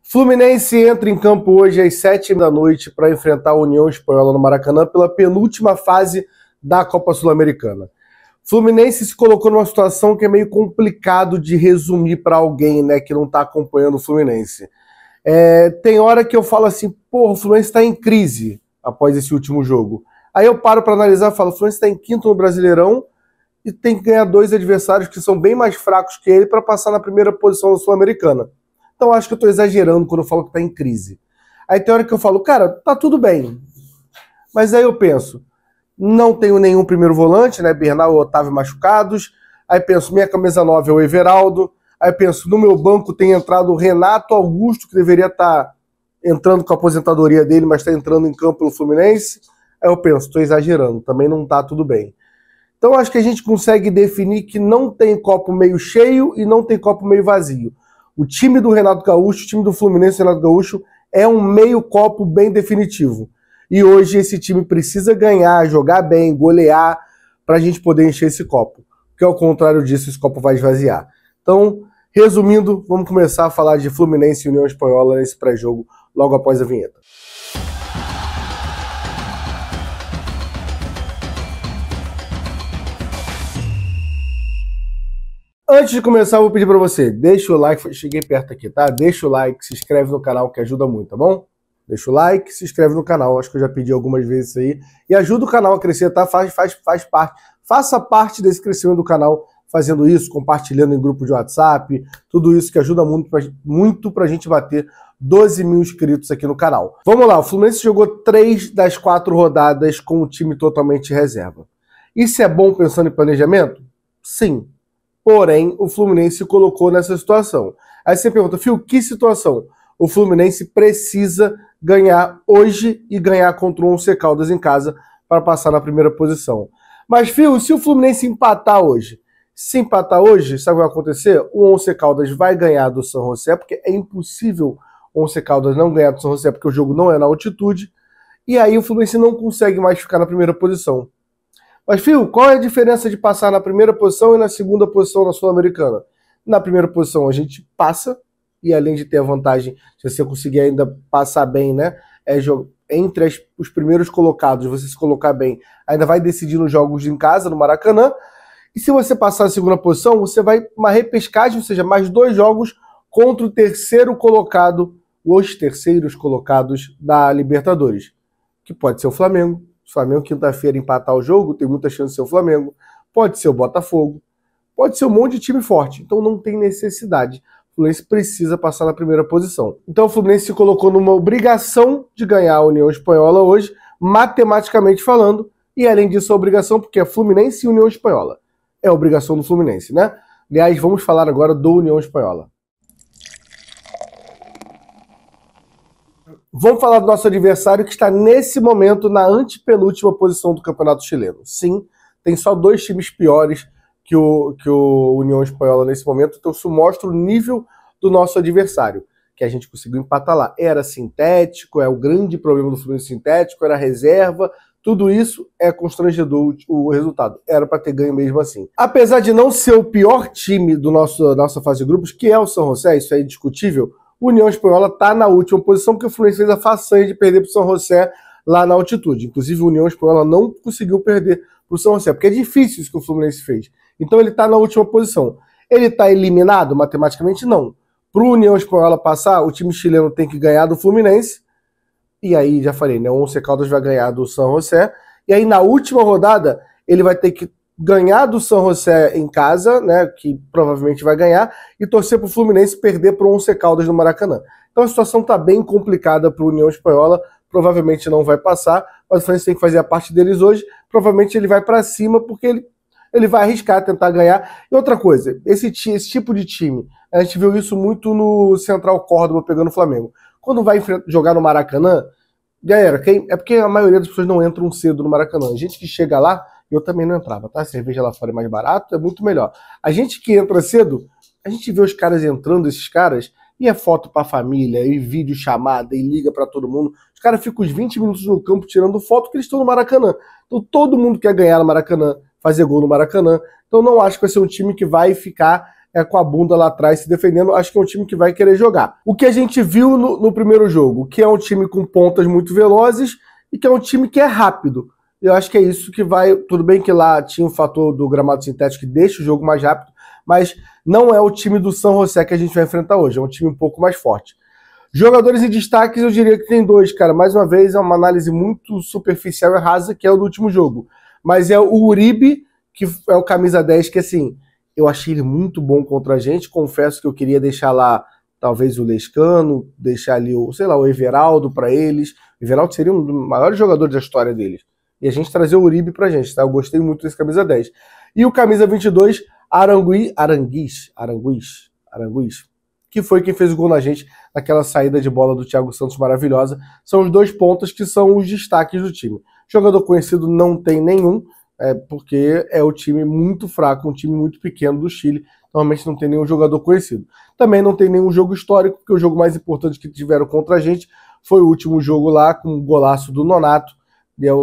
Fluminense entra em campo hoje às 7h para enfrentar a União Espanhola no Maracanã pela penúltima fase da Copa Sul-Americana. Fluminense se colocou numa situação que é meio complicado de resumir para alguém, né, que não está acompanhando o Fluminense. Tem hora que eu falo assim, porra, o Fluminense está em crise após esse último jogo. Aí eu paro para analisar e falo, o Fluminense está em quinto no Brasileirão e tem que ganhar dois adversários que são bem mais fracos que ele para passar na primeira posição da Sul-Americana. Então acho que eu estou exagerando quando eu falo que está em crise. Aí tem hora que eu falo, cara, tá tudo bem. Mas aí eu penso, não tenho nenhum primeiro volante, né? Bernal e Otávio machucados. Aí penso, minha camisa 9 é o Everaldo. Aí penso, no meu banco tem entrado o Renato Augusto, que deveria estar entrando com a aposentadoria dele, mas está entrando em campo pelo Fluminense. Aí eu penso, estou exagerando, também não está tudo bem. Então acho que a gente consegue definir que não tem copo meio cheio e não tem copo meio vazio. O time do Renato Gaúcho, o time do Fluminense Renato Gaúcho, é um meio copo bem definitivo. E hoje esse time precisa ganhar, jogar bem, golear, para a gente poder encher esse copo. Porque ao contrário disso, esse copo vai esvaziar. Então, resumindo, vamos começar a falar de Fluminense e União Espanhola nesse pré-jogo, logo após a vinheta. Antes de começar, eu vou pedir para você, deixa o like, cheguei perto aqui, tá? Deixa o like, se inscreve no canal que ajuda muito, tá bom? Deixa o like, se inscreve no canal, acho que eu já pedi algumas vezes isso aí. E ajuda o canal a crescer, tá? Faz parte, faça parte desse crescimento do canal fazendo isso, compartilhando em grupo de WhatsApp, tudo isso que ajuda muito pra gente bater 12 mil inscritos aqui no canal. Vamos lá, o Fluminense jogou 3 das 4 rodadas com o time totalmente reserva. Isso é bom pensando em planejamento? Sim. Porém, o Fluminense se colocou nessa situação. Aí você pergunta, Fio, que situação? O Fluminense precisa ganhar hoje e ganhar contra o Once Caldas em casa para passar na primeira posição. Mas, Fio, se o Fluminense empatar hoje? Se empatar hoje, sabe o que vai acontecer? O Once Caldas vai ganhar do San José, porque é impossível o Once Caldas não ganhar do San José, porque o jogo não é na altitude. E aí o Fluminense não consegue mais ficar na primeira posição. Mas, Fio, qual é a diferença de passar na primeira posição e na segunda posição na Sul-Americana? Na primeira posição a gente passa, e além de ter a vantagem, se você conseguir ainda passar bem, né? Entre os primeiros colocados, você se colocar bem, ainda vai decidir nos jogos em casa, no Maracanã. E se você passar na segunda posição, você vai uma repescagem, ou seja, mais 2 jogos contra o terceiro colocado, os terceiros colocados da Libertadores, que pode ser o Flamengo. Se o Flamengo quinta-feira empatar o jogo, tem muita chance de ser o Flamengo. Pode ser o Botafogo. Pode ser um monte de time forte. Então não tem necessidade. O Fluminense precisa passar na primeira posição. Então o Fluminense se colocou numa obrigação de ganhar a União Espanhola hoje, matematicamente falando. E além disso, a obrigação, porque é Fluminense e União Espanhola. É a obrigação do Fluminense, né? Aliás, vamos falar agora do União Espanhola. Vamos falar do nosso adversário que está nesse momento na antepenúltima posição do Campeonato Chileno. Sim, tem só 2 times piores que o União Espanhola nesse momento, então isso mostra o nível do nosso adversário, que a gente conseguiu empatar lá. Era sintético, é o grande problema do Fluminense sintético, era reserva, tudo isso é constrangedor o resultado. Era para ter ganho mesmo assim. Apesar de não ser o pior time da nossa fase de grupos, que é o San José, isso é indiscutível, o União Espanhola está na última posição, porque o Fluminense fez a façanha de perder para o San José lá na altitude. Inclusive, o União Espanhola não conseguiu perder para o San José, porque é difícil isso que o Fluminense fez. Então, ele está na última posição. Ele está eliminado matematicamente? Não. Para o União Espanhola passar, o time chileno tem que ganhar do Fluminense. E aí, já falei, né? O Once Caldas vai ganhar do San José. E aí, na última rodada, ele vai ter que ganhar do San José em casa, né, que provavelmente vai ganhar, e torcer para o Fluminense perder para o Once Caldas no Maracanã. Então a situação está bem complicada para o União Espanhola, provavelmente não vai passar, mas o Fluminense tem que fazer a parte deles hoje, provavelmente ele vai para cima, porque ele vai arriscar, tentar ganhar. E outra coisa, esse tipo de time, a gente viu isso muito no Central Córdoba pegando o Flamengo. Quando vai jogar no Maracanã, galera, é porque a maioria das pessoas não entram cedo no Maracanã. A gente que chega lá, eu também não entrava, tá? A cerveja lá fora é mais barato, é muito melhor. A gente que entra cedo, a gente vê os caras entrando, esses caras, e é foto pra família, e vídeo chamada, e liga pra todo mundo. Os caras ficam os 20 minutos no campo tirando foto porque eles estão no Maracanã. Então todo mundo quer ganhar no Maracanã, fazer gol no Maracanã. Então não acho que vai ser um time que vai ficar com a bunda lá atrás se defendendo. Acho que é um time que vai querer jogar. O que a gente viu no primeiro jogo, que é um time com pontas muito velozes e que é um time que é rápido. Eu acho que é isso que vai... Tudo bem que lá tinha o fator do gramado sintético que deixa o jogo mais rápido, mas não é o time do San José que a gente vai enfrentar hoje. É um time um pouco mais forte. Jogadores em destaques, eu diria que tem dois, cara. Mais uma vez, é uma análise muito superficial e rasa, que é o do último jogo. Mas é o Uribe, que é o camisa 10, que assim, eu achei ele muito bom contra a gente. Confesso que eu queria deixar lá, talvez, o Lescano, deixar ali o Everaldo para eles. O Everaldo seria um dos maiores jogadores da história deles. E a gente trazer o Uribe pra gente, tá? Eu gostei muito desse camisa 10. E o camisa 22, Aranguiz, que foi quem fez o gol na gente naquela saída de bola do Thiago Santos maravilhosa. São os dois pontas que são os destaques do time. Jogador conhecido não tem nenhum, porque é o time muito fraco, um time muito pequeno do Chile. Normalmente não tem nenhum jogador conhecido. Também não tem nenhum jogo histórico, porque o jogo mais importante que tiveram contra a gente foi o último jogo lá, com o golaço do Nonato. E é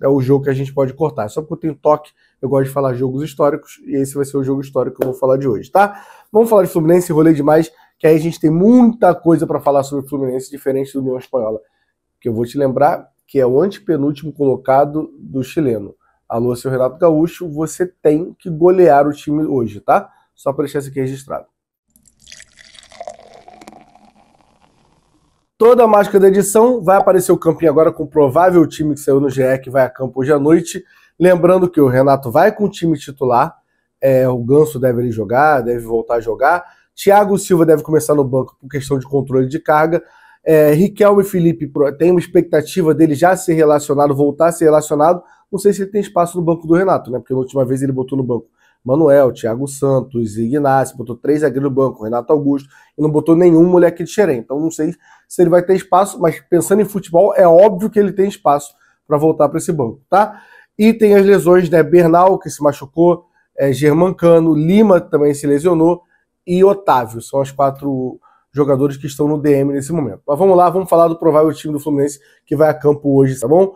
o jogo que a gente pode cortar. Só porque eu tenho toque, eu gosto de falar jogos históricos, e esse vai ser o jogo histórico que eu vou falar de hoje, tá? Vamos falar de Fluminense, enrolei demais, que aí a gente tem muita coisa para falar sobre o Fluminense, diferente do União Espanhola. Que eu vou te lembrar que é o antepenúltimo colocado do chileno. Alô, seu Renato Gaúcho, você tem que golear o time hoje, tá? Só para deixar isso aqui registrado. Toda a mágica da edição, vai aparecer o campinho agora com o provável time que saiu no GE, que vai a campo hoje à noite. Lembrando que o Renato vai com o time titular, o Ganso deve jogar, deve voltar a jogar. Thiago Silva deve começar no banco por questão de controle de carga. Riquelme e Felipe tem uma expectativa dele já ser relacionado, voltar a ser relacionado. Não sei se ele tem espaço no banco do Renato, né? Porque na última vez ele botou no banco Manuel, Thiago Santos, Ignacio, botou 3 zagueiros no banco, Renato Augusto, e não botou nenhum moleque de Xerém. Então não sei se ele vai ter espaço, mas pensando em futebol, é óbvio que ele tem espaço para voltar para esse banco, tá? E tem as lesões, né? Bernal, que se machucou, Germancano, Lima também se lesionou, e Otávio. São os 4 jogadores que estão no DM nesse momento. Mas vamos lá, vamos falar do provável time do Fluminense que vai a campo hoje, tá bom?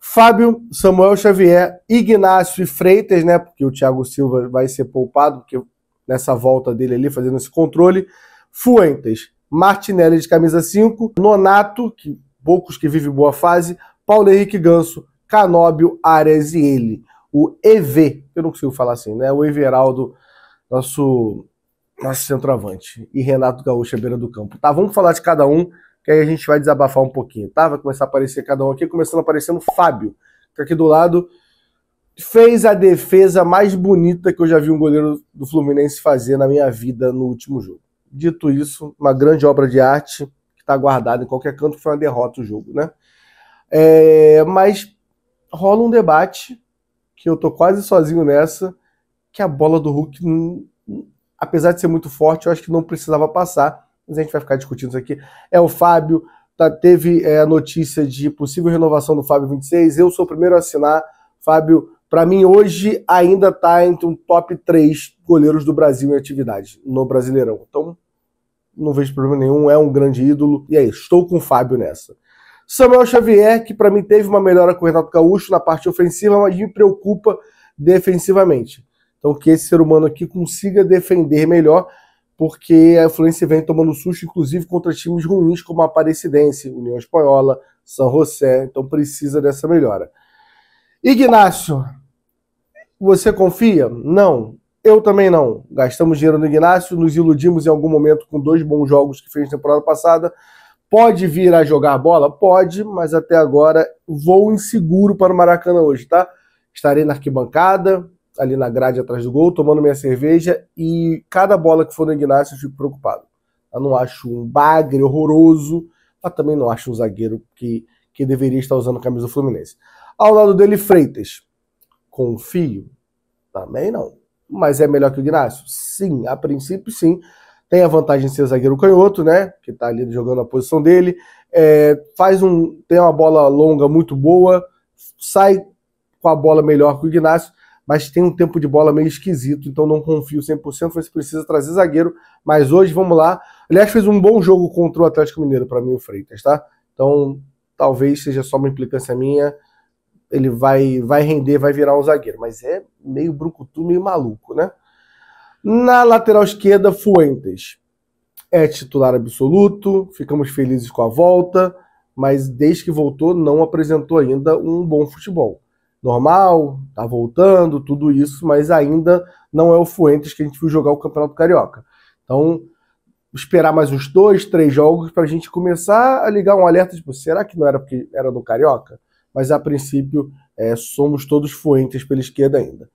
Fábio, Samuel Xavier, Ignacio e Freitas, né? Porque o Thiago Silva vai ser poupado, porque nessa volta dele ali, fazendo esse controle. Fuentes, Martinelli de camisa 5, Nonato, que poucos que vivem boa fase, Paulo Henrique Ganso, Canóbio, Arias e ele. O EV, eu não consigo falar assim, né? O Everaldo, nosso centroavante. E Renato Gaúcho à beira do campo. Tá, vamos falar de cada um, que aí a gente vai desabafar um pouquinho, tá? Vai começar a aparecer cada um aqui, começando aparecendo o Fábio, que aqui do lado fez a defesa mais bonita que eu já vi um goleiro do Fluminense fazer na minha vida no último jogo. Dito isso, uma grande obra de arte que está guardada em qualquer canto, que foi uma derrota o jogo, né? Mas rola um debate, que eu tô quase sozinho nessa, que a bola do Hulk, apesar de ser muito forte, eu acho que não precisava passar, mas a gente vai ficar discutindo isso aqui. O Fábio, teve a notícia de possível renovação do Fábio 26, eu sou o primeiro a assinar. Fábio, para mim, hoje ainda está entre um top 3 goleiros do Brasil em atividade, no Brasileirão. Então, não vejo problema nenhum, é um grande ídolo, e é isso, estou com o Fábio nessa. Samuel Xavier, que para mim teve uma melhora com o Renato Gaúcho na parte ofensiva, mas me preocupa defensivamente. Então, que esse ser humano aqui consiga defender melhor, porque a Fluminense vem tomando susto, inclusive contra times ruins como a Aparecidense, União Espanhola, San José, então precisa dessa melhora. Ignacio, você confia? Não. Eu também não. Gastamos dinheiro no Ignacio, nos iludimos em algum momento com 2 bons jogos que fez na temporada passada. Pode vir a jogar bola? Pode, mas até agora vou inseguro para o Maracanã hoje, tá? Estarei na arquibancada, ali na grade atrás do gol, tomando minha cerveja, e cada bola que for no Ignacio eu fico preocupado. Eu não acho um bagre horroroso, mas também não acho um zagueiro que deveria estar usando a camisa do Fluminense. Ao lado dele, Freitas. Confio? Também não. Mas é melhor que o Ignacio? Sim, a princípio sim. Tem a vantagem de ser zagueiro canhoto, né? Que tá ali jogando a posição dele. Tem uma bola longa muito boa, sai com a bola melhor que o Ignacio, mas tem um tempo de bola meio esquisito, então não confio 100%, você precisa trazer zagueiro. Mas hoje, vamos lá. Aliás, fez um bom jogo contra o Atlético Mineiro, para mim, o Freitas, tá? Então, talvez seja só uma implicância minha. Ele vai render, vai virar um zagueiro, mas é meio brucutu, meio maluco, né? Na lateral esquerda, Fuentes. É titular absoluto, ficamos felizes com a volta, mas desde que voltou não apresentou ainda um bom futebol. Normal, tá voltando, tudo isso, mas ainda não é o Fuentes que a gente viu jogar o Campeonato Carioca. Então, esperar mais uns 2, 3 jogos para a gente começar a ligar um alerta, tipo, será que não era porque era do Carioca? Mas a princípio, somos todos Fuentes pela esquerda ainda.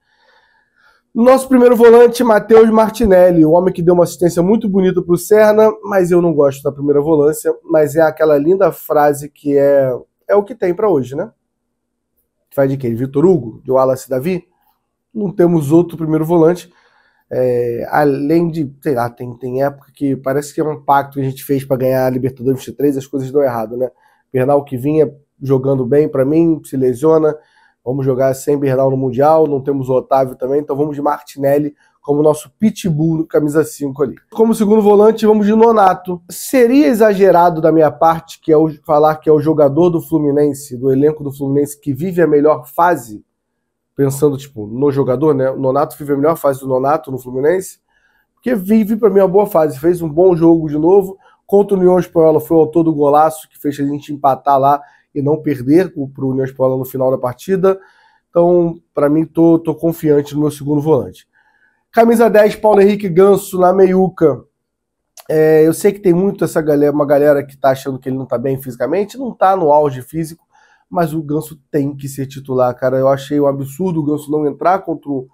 Nosso primeiro volante, Matheus Martinelli, o homem que deu uma assistência muito bonita para o Serna, mas eu não gosto da primeira volância, mas é aquela linda frase que é o que tem para hoje, né? Vai de quem? Vitor Hugo? De Wallace Davi? Não temos outro primeiro volante, além de, sei lá, tem época que parece que é um pacto que a gente fez para ganhar a Libertadores 23, as coisas dão errado, né? Bernal que vinha jogando bem para mim, se lesiona. Vamos jogar sem Bernal no Mundial, não temos o Otávio também, então vamos de Martinelli como nosso pitbull no camisa 5 ali. Como segundo volante, vamos de Nonato. Seria exagerado da minha parte falar que é o jogador do Fluminense, do elenco do Fluminense, que vive a melhor fase? Pensando, tipo, no jogador, né? O Nonato vive a melhor fase do Nonato no Fluminense, porque vive para mim uma boa fase. Fez um bom jogo de novo. Contra o União Espanhola foi o autor do golaço que fez a gente empatar lá e não perder para o União Espanhola no final da partida. Então, para mim, tô confiante no meu segundo volante. Camisa 10, Paulo Henrique Ganso na meiuca. Eu sei que tem muito uma galera que tá achando que ele não tá bem fisicamente, não tá no auge físico, mas o Ganso tem que ser titular, cara. Eu achei um absurdo o Ganso não entrar contra o...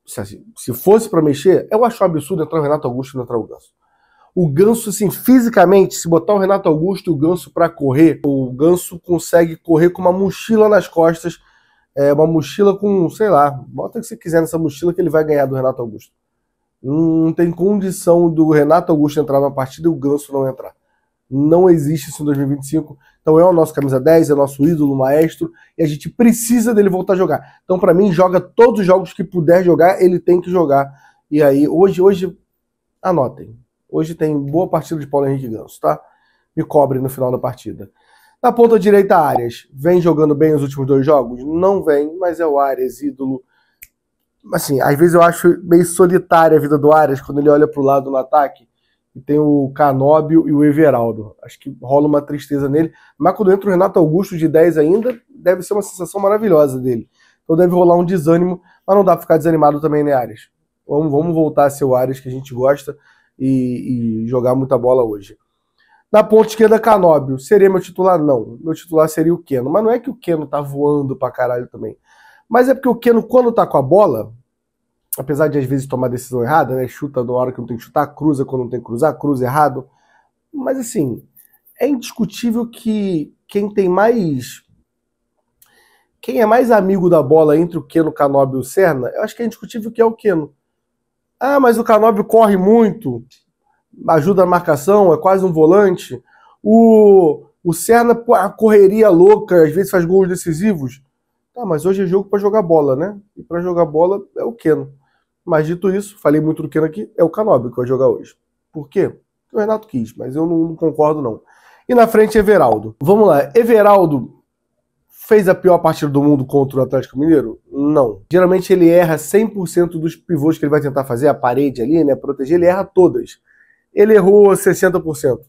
Se fosse para mexer, eu acho um absurdo entrar o Renato Augusto e não entrar o Ganso. O Ganso, assim, fisicamente, se botar o Renato Augusto e o Ganso para correr, o Ganso consegue correr com uma mochila nas costas, uma mochila com, sei lá, bota o que você quiser nessa mochila que ele vai ganhar do Renato Augusto. Não tem condição do Renato Augusto entrar na partida e o Ganso não entrar. Não existe isso em 2025. Então é o nosso camisa 10, é o nosso ídolo, maestro, e a gente precisa dele voltar a jogar. Então, para mim, joga todos os jogos que puder jogar, ele tem que jogar. E aí, hoje anotem. Hoje tem boa partida de Paulo Henrique Ganso, tá? Me cobre no final da partida. Na ponta direita, Arias. Vem jogando bem os últimos 2 jogos? Não vem, mas é o Arias, ídolo. Assim, às vezes eu acho meio solitária a vida do Arias quando ele olha pro lado no ataque e tem o Canóbio e o Everaldo. Acho que rola uma tristeza nele. Mas quando entra o Renato Augusto de 10 ainda, deve ser uma sensação maravilhosa dele. Então deve rolar um desânimo, mas não dá pra ficar desanimado também, né, Arias? Vamos voltar a ser o Arias que a gente gosta e jogar muita bola hoje. Na ponta esquerda, Canóbio. Seria meu titular? Não. Meu titular seria o Keno. Mas não é que o Keno tá voando pra caralho também. Mas é porque o Keno, quando tá com a bola, apesar de às vezes tomar decisão errada, né? Chuta na hora que não tem que chutar, cruza quando não tem que cruzar, cruza errado. Mas assim, é indiscutível que quem é mais amigo da bola entre o Keno, o Canóbio e o Serna, eu acho que é indiscutível que é o Keno. Ah, mas o Canóbio corre muito, ajuda na marcação, é quase um volante. O Serna, a correria louca, às vezes faz gols decisivos. Tá, mas hoje é jogo para jogar bola, né? E para jogar bola é o Keno. Mas dito isso, falei muito do Keno aqui, é o Canóbio que vai jogar hoje. Por quê? Porque o Renato quis, mas eu não concordo não. E na frente, Everaldo. Vamos lá, Everaldo fez a pior partida do mundo contra o Atlético Mineiro? Não. Geralmente ele erra 100% dos pivôs que ele vai tentar fazer, a parede ali, né, proteger, ele erra todas. Ele errou 60%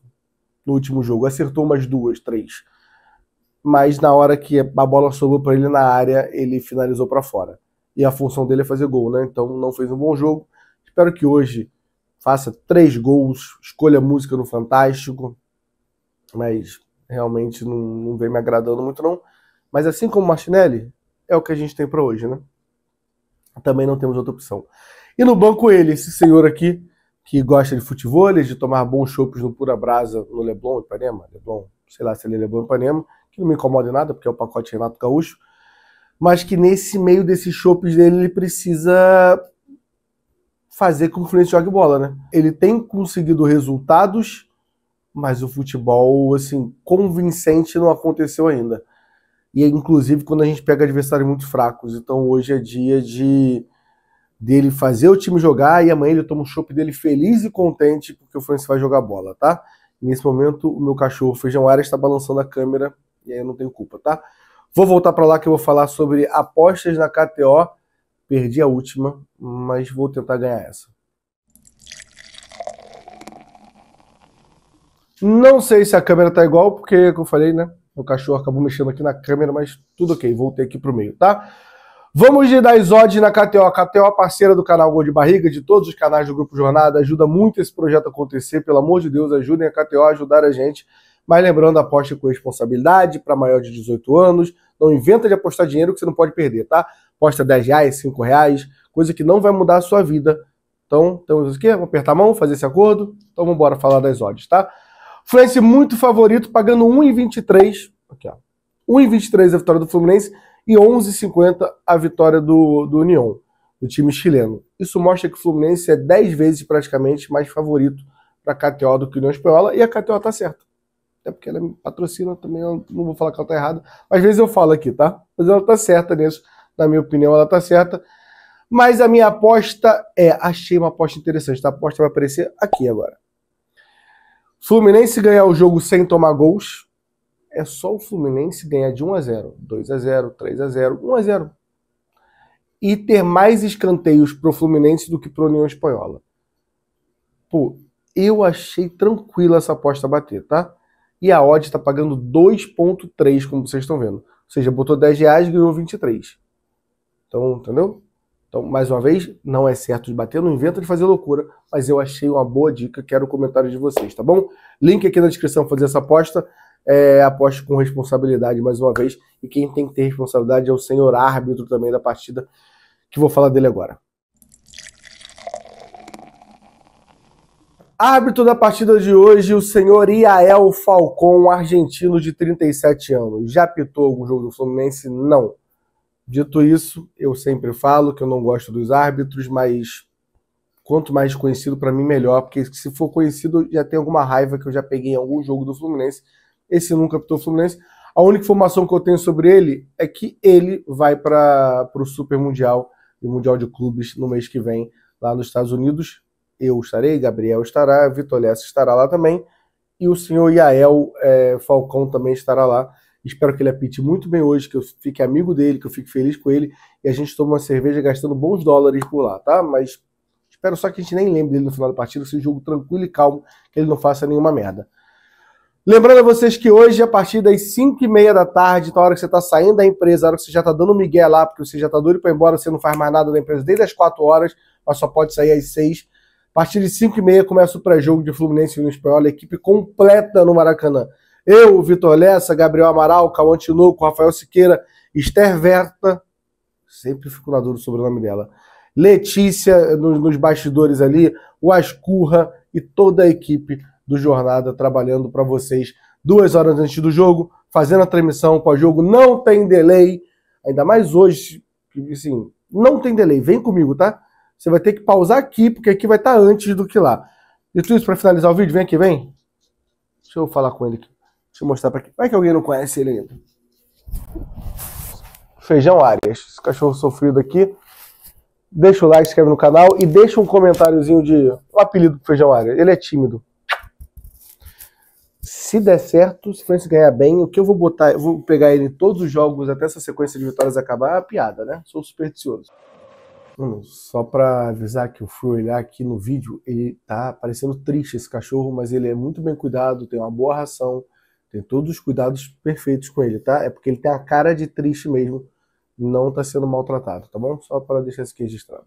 no último jogo, acertou umas 2, 3. Mas na hora que a bola sobrou para ele na área, ele finalizou para fora. E a função dele é fazer gol, né? Então não fez um bom jogo. Espero que hoje faça 3 gols, escolha música no Fantástico, mas realmente não vem me agradando muito não. Mas assim como o Martinelli, é o que a gente tem para hoje, né? Também não temos outra opção. E no banco ele, esse senhor aqui, que gosta de futebol, de tomar bons chopes no Pura Brasa, no Leblon, Ipanema, Leblon, sei lá se ele é Leblon, Ipanema, que não me incomoda em nada, porque é o pacote Renato Gaúcho, mas que nesse meio desses chopes dele, ele precisa fazer com que o Fluminense jogue bola, né? Ele tem conseguido resultados, mas o futebol, assim, convincente não aconteceu ainda. E, inclusive, quando a gente pega adversários muito fracos. Então, hoje é dia dele fazer o time jogar e amanhã ele toma um chopp dele feliz e contente porque o Fluminense vai jogar bola, tá? E nesse momento, o meu cachorro Feijão Arias está balançando a câmera e aí eu não tenho culpa, tá? Vou voltar para lá que eu vou falar sobre apostas na KTO. Perdi a última, mas vou tentar ganhar essa. Não sei se a câmera tá igual, porque, como eu falei, né? O cachorro acabou mexendo aqui na câmera, mas tudo ok. Voltei aqui pro meio, tá? Vamos de dar odds na KTO. A KTO é parceira do canal Gol de Barriga, de todos os canais do Grupo Jornada. Ajuda muito esse projeto a acontecer. Pelo amor de Deus, ajudem a KTO a ajudar a gente. Mas lembrando, aposte com responsabilidade para maior de 18 anos. Não inventa de apostar dinheiro que você não pode perder, tá? Aposta R$10, R$5, coisa que não vai mudar a sua vida. Então, temos aqui, vamos apertar a mão, fazer esse acordo. Então vamos embora falar das odds, tá? Fluminense muito favorito, pagando 1,23. Aqui, ó. 1,23 a vitória do Fluminense e 11,50 a vitória do União, do time chileno. Isso mostra que o Fluminense é 10 vezes praticamente mais favorito para a KTO do que o União Espanhola, e a KTO tá certa. Até porque ela me patrocina também, eu não vou falar que ela tá errada. Às vezes eu falo aqui, tá? Mas ela tá certa nisso, na minha opinião ela tá certa. Mas a minha aposta achei uma aposta interessante, tá? A aposta vai aparecer aqui agora. Fluminense ganhar o jogo sem tomar gols. É só o Fluminense ganhar de 1-0, 2-0, 3-0, 1-0. E ter mais escanteios pro Fluminense do que pro União Espanhola. Pô, eu achei tranquila essa aposta bater, tá? E a odd tá pagando 2,3, como vocês estão vendo. Ou seja, botou R$10 e ganhou 23. Então, entendeu? Então, mais uma vez, não é certo de bater, não inventa de fazer loucura, mas eu achei uma boa dica, quero o comentário de vocês, tá bom? Link aqui na descrição para fazer essa aposta. Aposte com responsabilidade mais uma vez, e quem tem que ter responsabilidade é o senhor árbitro também da partida, que vou falar dele agora. Árbitro da partida de hoje, o senhor Yael Falcon, argentino de 37 anos. Já apitou algum jogo do Fluminense? Não. Dito isso, eu sempre falo que eu não gosto dos árbitros, mas quanto mais conhecido para mim melhor, porque se for conhecido já tem alguma raiva que eu já peguei em algum jogo do Fluminense. Esse nunca apitou o Fluminense. A única informação que eu tenho sobre ele é que ele vai para o Super Mundial e Mundial de Clubes no mês que vem, lá nos Estados Unidos. Eu estarei, Gabriel estará, Vitor Lessa estará lá também, e o senhor Yael Falcão também estará lá. Espero que ele apite muito bem hoje, que eu fique amigo dele, que eu fique feliz com ele, e a gente tome uma cerveja gastando bons dólares por lá, tá? Mas espero só que a gente nem lembre dele no final da partida, seja um jogo tranquilo e calmo, que ele não faça nenhuma merda. Lembrando a vocês que hoje, a partir das 5h30 da tarde, então a hora que você está saindo da empresa, a hora que você já está dando migué lá, porque você já está doido para ir embora, você não faz mais nada da empresa desde as 4 horas, mas só pode sair às 6. A partir de 5h30 começa o pré-jogo de Fluminense e União Espanhola, equipe completa no Maracanã. Eu, Vitor Lessa, Gabriel Amaral, Cauã Tinoco, Rafael Siqueira, Esther Verta, sempre fico na dúvida sobre o nome dela, Letícia nos bastidores ali, o Ascurra e toda a equipe do Jornada trabalhando para vocês 2 horas antes do jogo, fazendo a transmissão pós-jogo, não tem delay, ainda mais hoje, assim, não tem delay, vem comigo, tá? Você vai ter que pausar aqui, porque aqui vai estar antes do que lá. E tudo isso para finalizar o vídeo, vem aqui, vem. Deixa eu falar com ele aqui. Deixa eu mostrar para aqui. Vai que alguém não conhece ele ainda. Feijão Arias. Esse cachorro sofrido aqui. Deixa o like, se inscreve no canal e deixa um comentáriozinho de o apelido do Feijão Arias. Ele é tímido. Se der certo, se o Fluminense ganhar bem, o que eu vou botar, eu vou pegar ele em todos os jogos até essa sequência de vitórias acabar, é uma piada, né? Sou supersticioso. Só pra avisar que eu fui olhar aqui no vídeo, ele tá parecendo triste esse cachorro, mas ele é muito bem cuidado, tem uma boa ração, tem todos os cuidados perfeitos com ele, tá? É porque ele tem a cara de triste mesmo, não tá sendo maltratado, tá bom? Só para deixar isso aqui registrado.